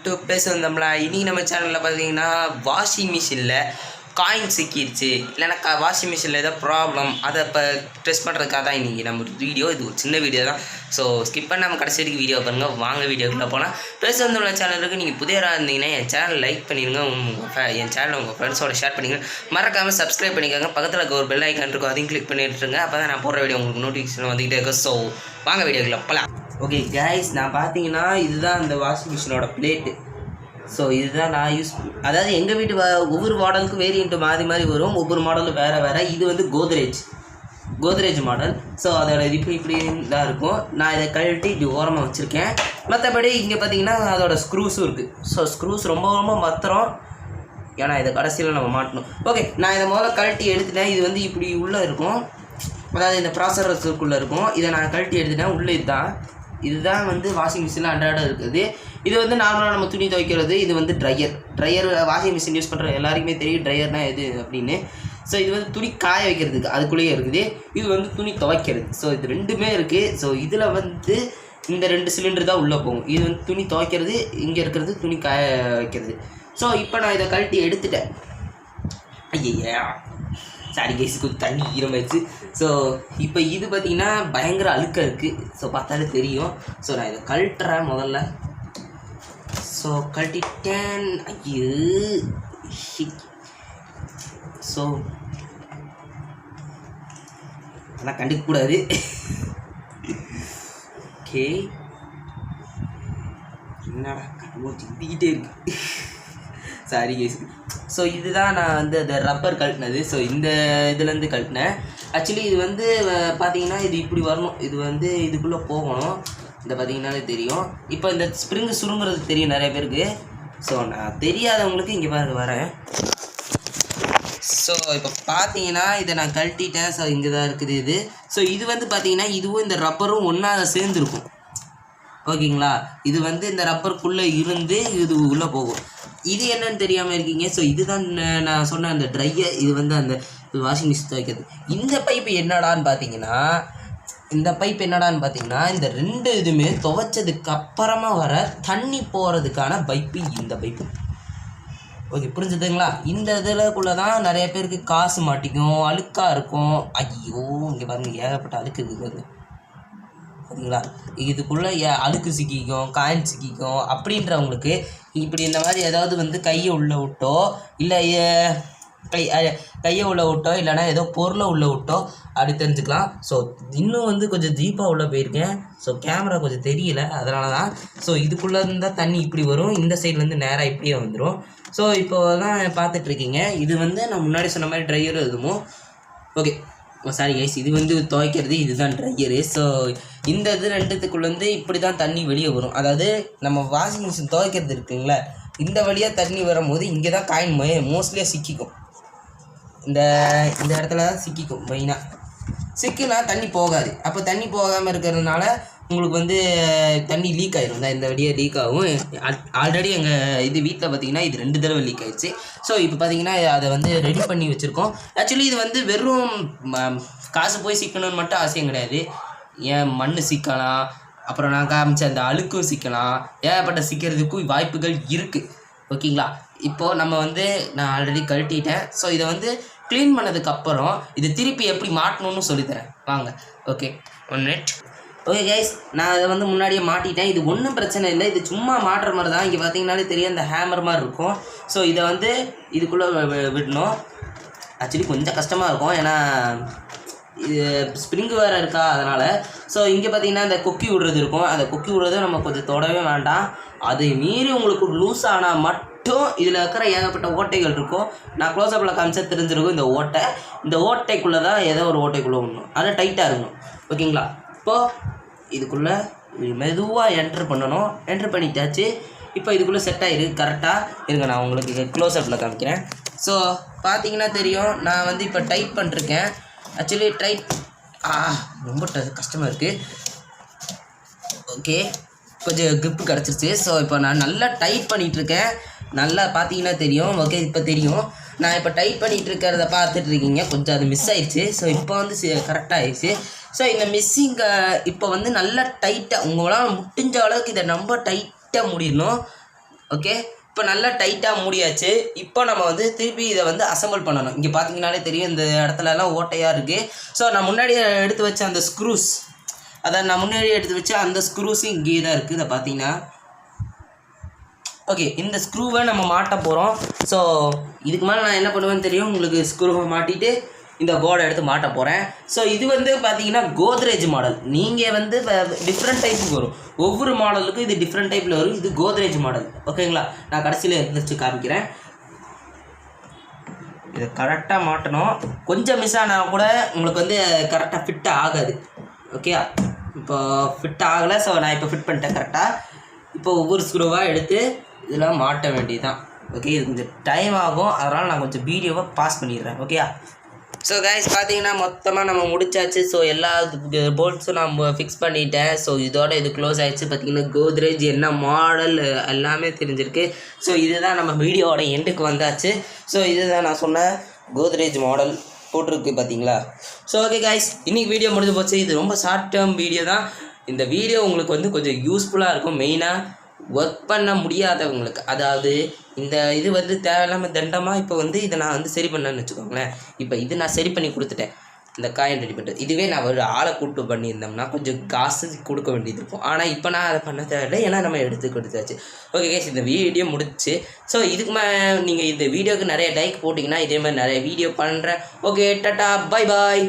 To பேச வந்தோம்னா இன்றைக்கி நம்ம சேனலில் பார்த்தீங்கன்னா வாஷிங் மிஷினில் காயின் சிக்கிடுச்சு இல்லைன்னா வாஷிங் மிஷினில் ஏதோ ப்ராப்ளம் அதை இப்போ டெஸ்ட் பண்ணுறதுக்காக தான் இன்றைக்கி நம்ம வீடியோ. இது ஒரு சின்ன வீடியோ தான். ஸோ ஸ்கிப் பண்ண நம்ம கடைசி வரைக்கும் வீடியோ பாருங்கள். வாங்க வீடியோக்குள்ளே போனால் பேச வந்தோம்னா சேனலுக்கு நீங்கள் புதியராக இருந்தீங்கன்னா என் சேனல் லைக் பண்ணிடுங்க. என் சேனலை உங்கள் ஃப்ரெண்ட்ஸோட ஷேர் பண்ணிங்க. மறக்காமல் சப்ஸ்கிரைப் பண்ணிக்கோங்க. பக்கத்தில் இருக்க ஒரு பெல் ஐக்கான் இருக்கும், அதையும் கிளிக் பண்ணிட்டுருங்க. அப்போ தான் நான் போடுற வீடியோ உங்களுக்கு நோட்டிஃபிகேஷன் வந்துக்கிட்டே இருக்கும். ஸோ வாங்க வீடியோக்குள்ளே போகலாம். ஓகே கைஸ், நான் பார்த்தீங்கன்னா இதுதான் அந்த வாஷிங் மிஷினோட பிளேட்டு. ஸோ இதுதான் நான் அதாவது எங்கள் வீட்டு ஒவ்வொரு மாடலுக்கும் வேரியண்ட்டு மாறி வரும். ஒவ்வொரு மாடலும் வேறு. இது வந்து கோத்ரேஜ் மாடல். ஸோ அதோட இப்படி தான் இருக்கும். நான் இதை கழட்டி இப்படி ஓரமாக வச்சுருக்கேன். மற்றபடி இங்கே பார்த்தீங்கன்னா அதோட ஸ்க்ரூஸும் இருக்குது. ஸோ ஸ்க்ரூஸ் ரொம்ப மத்திரம், ஏன்னா இதை கடைசியில் நம்ம மாட்டணும். ஓகே, நான் இதை முதல்ல கழட்டி எடுத்துட்டேன். இது வந்து இப்படி உள்ளே இருக்கும், அதாவது இந்த ப்ராசஸருக்குள்ளே இருக்கும். இதை நான் கழட்டி எடுத்துட்டேன். உள்ளே இதுதான் வந்து வாஷிங் மிஷினில் அன்றாடம் இருக்குது. இது வந்து நார்மலாக நம்ம துணி துவைக்கிறது. இது வந்து ட்ரையர் வாஷிங் மிஷின் யூஸ் பண்ணுற எல்லாருக்குமே தெரியும் ட்ரையர்னால் எது அப்படின்னு. ஸோ இது வந்து துணி காய வைக்கிறதுக்கு அதுக்குள்ளேயே இருக்குது. இது வந்து துணி துவைக்கிறது. ஸோ இது ரெண்டுமே இருக்குது. ஸோ இதில் வந்து இந்த 2 சிலிண்டர் தான் உள்ளே போகும். இது வந்து துணி துவைக்கிறது, இங்கே இருக்கிறது துணி காய வைக்கிறது. ஸோ இப்போ நான் இதை கழட்டி எடுத்துட்டேன். ஐயா சாரி கேஸுக்கு தண்ணி ஈரமாயிடுச்சு. ஸோ இப்போ இது பார்த்திங்கன்னா பயங்கர அழுக்காக இருக்குது. ஸோ பார்த்தாலே தெரியும். ஸோ நான் இதை கழட்டுறேன் முதல்ல. ஸோ கழட்டிட்டேன். ஐயோ, ஸோ ஆனால் கண்டுக்கக்கூடாது. ஓகே, என்னடா கண்ணு சிந்திக்கிட்டே இருக்கு. சாரி கேஸுக்கு. ஸோ இதுதான் நான் வந்து அந்த ரப்பர் கழட்டினது. ஸோ இந்த இதுலேருந்து கழட்டினேன். ஆக்சுவலி இது வந்து பார்த்தீங்கன்னா இது இப்படி வரணும். இது வந்து இதுக்குள்ளே போகணும். இந்த பார்த்தீங்கன்னாலே தெரியும். இப்போ இந்த ஸ்ப்ரிங்கு சுருங்குறது தெரியும் நிறைய பேருக்கு. ஸோ நான் தெரியாதவங்களுக்கு இங்கே வரேன். ஸோ இப்போ பார்த்தீங்கன்னா இதை நான் கழட்டிட்டேன். ஸோ இங்கே தான் இருக்குது இது. ஸோ இது வந்து பார்த்தீங்கன்னா இதுவும் இந்த ரப்பரும் ஒன்றா சேர்ந்துருக்கும். ஓகேங்களா? இது வந்து இந்த ரப்பருக்குள்ளே இருந்து இது உள்ளே போகும். இது என்னன்னு தெரியாமல் இருக்கீங்க. ஸோ இதுதான் நான் சொன்ன அந்த ட்ரையர். இது வந்து அந்த வாஷிங் மிஷின் துவைக்கிறது. இந்த பைப்பு என்னடான்னு பார்த்தீங்கன்னா இந்த 2 இதுவுமே துவைச்சதுக்கு அப்புறமா வர தண்ணி போகிறதுக்கான பைப்பு இந்த பைப்பு. ஓகே, புரிஞ்சுதுங்களா? இந்த இதுலக்குள்ளே தான் நிறைய பேருக்கு காசு மாட்டிக்கும், அழுக்காக இருக்கும். ஐயோ, இங்கே பாருங்கள், ஏகப்பட்ட அழுக்கு இருக்குது பார்த்தீங்களா? இதுக்குள்ளே அழுக்கு சிக்கிக்கும், காயின் சிக்கிக்கும். அப்படின்றவங்களுக்கு இப்படி இந்த மாதிரி ஏதாவது வந்து கையை உள்ளே விட்டோ இல்லை கையை உள்ளே விட்டோ இல்லைனா ஏதோ பொருளை உள்ளே விட்டோ அப்படி தெரிஞ்சுக்கலாம். ஸோ இன்னும் வந்து கொஞ்சம் டீப்பாக உள்ளே போயிருக்கேன். ஸோ கேமரா கொஞ்சம் தெரியல, அதனால தான். ஸோ இதுக்குள்ளே இருந்தால் தண்ணி இப்படி வரும், இந்த சைட்லேருந்து நேராக இப்படியே வந்துடும். ஸோ இப்போ தான் பார்த்துட்ருக்கீங்க. இது வந்து நான் முன்னாடி சொன்ன மாதிரி ட்ரையரும் இதுவும். ஓகே, சாரி கைஸ், இது வந்து துவைக்கிறது, இதுதான் ட்ரையரு. ஸோ இந்த இது ரெண்டுத்துக்குள்ளேருந்து இப்படி தான் தண்ணி வெளியே வரும். அதாவது நம்ம வாஷிங் மிஷின் துவைக்கிறது இருக்குங்களா, இந்த வழியாக தண்ணி வரும்போது இங்கே தான் காயின் மோஸ்ட்லியாக சிக்கிக்கும். இந்த இடத்துல தான் சிக்கிக்கும். மெயினாக சிக்கினா தண்ணி போகாது. அப்போ தண்ணி போகாமல் இருக்கிறதுனால உங்களுக்கு வந்து தண்ணி லீக் ஆகிடும். தான் இந்த வழியாக லீக் ஆகும். ஆல்ரெடி எங்கள் இது வீட்டில் பார்த்திங்கன்னா இது 2 தடவை லீக் ஆகிடுச்சு. ஸோ இப்போ பார்த்திங்கன்னா அதை வந்து ரெடி பண்ணி வச்சுருக்கோம். ஆக்சுவலி இது வந்து வெறும் காசு போய் சிக்கணும்னு மட்டும் அவசியம் கிடையாது. ஏன் மண் சிக்கலாம், அப்புறம் நான் காமிச்ச அந்த அழுக்கும் சிக்கலாம், ஏகப்பட்ட சிக்கிறதுக்கும் வாய்ப்புகள் இருக்குது. ஓகேங்களா? இப்போது நம்ம வந்து நான் ஆல்ரெடி கழட்டிட்டேன். ஸோ இதை வந்து க்ளீன் பண்ணதுக்கப்புறம் இது திருப்பி எப்படி மாட்டணும்னு சொல்லித்தரேன் வாங்க. Okay, 1 minute. ஓகே கைஸ், நான் அதை வந்து முன்னாடியே மாட்டிட்டேன். இது ஒன்றும் பிரச்சனை இல்லை. இது சும்மா மாட்டுற மாதிரி தான். இங்கே பார்த்தீங்கன்னாலே தெரியும், அந்த ஹேமர் மாதிரி இருக்கும். ஸோ இதை வந்து இதுக்குள்ளே விடணும். ஆக்சுவலி கொஞ்சம் கஷ்டமாக இருக்கும், ஏன்னா இது ஸ்ப்ரிங்கு வேறு இருக்கா, அதனால். ஸோ இங்கே பார்த்தீங்கன்னா இந்த கொக்கி விடுறது இருக்கும். அந்த கொக்கி விடுறதை நம்ம கொஞ்சம் தொடவே வேண்டாம். அதை மீறி உங்களுக்கு லூஸ் ஆனால் மட்டும் இதில் இருக்கிற ஏகப்பட்ட ஓட்டைகள் இருக்கும். நான் க்ளோஸ்அப்பில் காமிச்சா தெரிஞ்சிருக்கும். இந்த ஓட்டைக்குள்ளே தான் ஏதோ ஒரு ஓட்டைக்குள்ளே விடணும். அதை டைட்டாக இருக்கணும். ஓகேங்களா? இப்போது இதுக்குள்ளே மெதுவாக என்ட்ரு பண்ணணும். என்ட்ரு பண்ணிட்டாச்சு. இப்போ இதுக்குள்ளே செட் ஆகிருக்கு கரெக்டாக. இருங்க, நான் உங்களுக்கு க்ளோஸ்அப்பில் காமிக்கிறேன். ஸோ பார்த்தீங்கன்னா தெரியும், நான் வந்து இப்போ டைட் பண்ணிருக்கேன். ஆக்சுவலி ரொம்ப கஷ்டமாக இருக்குது. ஓகே, கொஞ்சம் கிரிப்பு கிடச்சிருச்சு. ஸோ இப்போ நான் நல்லா டைட் பண்ணிகிட்ருக்கேன். நல்லா பார்த்தீங்கன்னா தெரியும். ஓகே, இப்போ தெரியும். நான் இப்போ டைட் பண்ணிகிட்டு இருக்கிறத பார்த்துட்ருக்கீங்க. கொஞ்சம் அது மிஸ் ஆயிடுச்சு. ஸோ இப்போ வந்து கரெக்டாக ஆயிடுச்சு. ஸோ இந்த மிஸ்ஸிங்கை இப்போ வந்து நல்லா டைட்டாக உங்களால் முடிஞ்ச அளவுக்கு இதை ரொம்ப டைட்டாக முடியணும். ஓகே, இப்போ நல்லா டைட்டாக மூடியாச்சு. இப்போ நம்ம வந்து திருப்பி இதை வந்து அசம்பிள் பண்ணணும். இங்கே பார்த்தீங்கன்னாலே தெரியும் இந்த இடத்துலலாம் ஓட்டையாக இருக்குது. ஸோ நான் முன்னாடியே எடுத்து வச்ச அந்த ஸ்க்ரூஸ், அதான் நான் முன்னாடியே எடுத்து வச்ச அந்த ஸ்க்ரூஸும் இங்கேயே தான் இருக்குது. இதை பார்த்தீங்கன்னா ஓகே, இந்த ஸ்க்ரூவை நம்ம மாட்ட போகிறோம். ஸோ இதுக்கு மேலே நான் என்ன பண்ணுவேன்னு தெரியும் உங்களுக்கு. ஸ்க்ரூவை மாட்டிட்டு இந்த போர்டை எடுத்து மாட்ட போகிறேன். ஸோ இது வந்து பார்த்தீங்கன்னா கோத்ரேஜ் மாடல். நீங்கள் வந்து டிஃப்ரெண்ட் டைப்புக்கு வரும். ஒவ்வொரு மாடலுக்கும் இது டிஃப்ரெண்ட் டைப்பில் வரும். இது கோத்ரேஜ் மாடல். ஓகேங்களா, நான் கடைசியில் எடுத்து காமிக்கிறேன். இதை கரெக்டாக மாட்டணும். கொஞ்சம் மிஸ் ஆனால் கூட உங்களுக்கு வந்து கரெக்டாக ஃபிட் ஆகாது. ஓகே, இப்போ ஃபிட் ஆகலை. ஸோ நான் இப்போ ஃபிட் பண்ணிட்டேன் கரெக்டாக. இப்போ ஒவ்வொரு ஸ்க்ரூவாக எடுத்து இதெல்லாம் மாட்ட வேண்டியதுதான். ஓகே, இது கொஞ்சம் டைம் ஆகும். அதனால் நான் கொஞ்சம் வீடியோவை பாஸ் பண்ணிடுறேன். ஓகேயா. ஸோ கைஸ் பார்த்தீங்கன்னா மொத்தமாக நம்ம முடிச்சாச்சு. ஸோ எல்லா போல்ட்ஸும் நம்ம ஃபிக்ஸ் பண்ணிட்டேன். ஸோ இதோட இது க்ளோஸ் ஆகிடுச்சு. பார்த்தீங்கன்னா கோத்ரேஜ் என்ன மாடல் எல்லாமே தெரிஞ்சிருக்கு. ஸோ இதுதான் நம்ம வீடியோவோட எண்டுக்கு வந்தாச்சு. ஸோ இதுதான் நான் சொன்ன கோத்ரேஜ் மாடல் போட்டிருக்கு பார்த்தீங்களா. ஸோ ஓகே கைஸ், இன்றைக்கி வீடியோ முடிஞ்சு போச்சு. இது ரொம்ப ஷார்ட் டேர்ம் வீடியோ தான். இந்த வீடியோ உங்களுக்கு வந்து கொஞ்சம் யூஸ்ஃபுல்லாக இருக்கும். மெயினாக ஒர்க் பண்ண முடியாதவங்களுக்கு, அதாவது இந்த இது வந்து தேவையில்லாமல் தண்டமாக இப்போ வந்து இதை நான் வந்து சரி பண்ணேன்னு வச்சுக்கோங்களேன். இப்போ இது நான் சரி பண்ணி கொடுத்துட்டேன், இந்த காயின் ரெடி பண்ணுறது. இதுவே நான் ஒரு ஆளை கூப்பிட்டு பண்ணியிருந்தோம்னா கொஞ்சம் காசு கொடுக்க வேண்டியது இருக்கும். ஆனால் இப்போ நான் அதை பண்ண தேவையில்லை, ஏன்னா நம்ம எடுத்து கொடுத்தாச்சு. ஓகே கேஸ், இந்த வீடியோ முடிச்சு. ஸோ இதுக்கு நீங்கள் இந்த வீடியோவுக்கு நிறைய லைக் போட்டிங்கன்னா இதே மாதிரி நிறைய வீடியோ பண்ணுறேன். Okay, tata, bye bye.